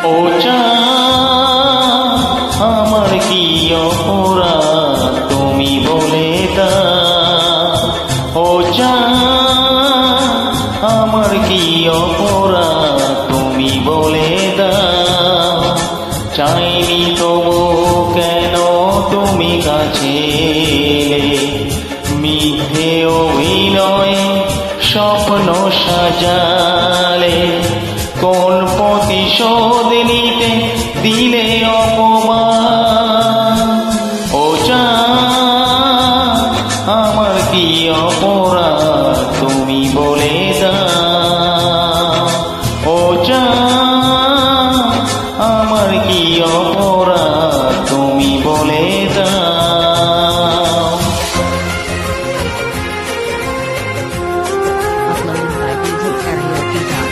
ও চাঁদ আমার কি অপরাধ তুমি বলে দাও। ও চাঁদ আমার কি অপরাধ তুমি বলে দাও। চাইনি তবু কেন তুমি কাছে এলে, মিথ্যে অভিনয়ে স্বপ্ন সাজালে। কোন প্রতিশোধ নিতে দিলে অপমান। ও চাঁদ আমার কি অপরাধ তুমি বলে দাও। ও চাঁদ আমার কি অপরাধ তুমি বলে দাও। Uploaded by DJKaraoke.com.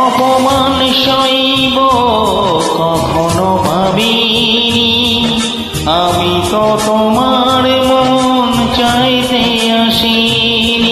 অপমান সইব কখনো ভাবিনি, আমি তো তোমার মন চাইতে আসিনি।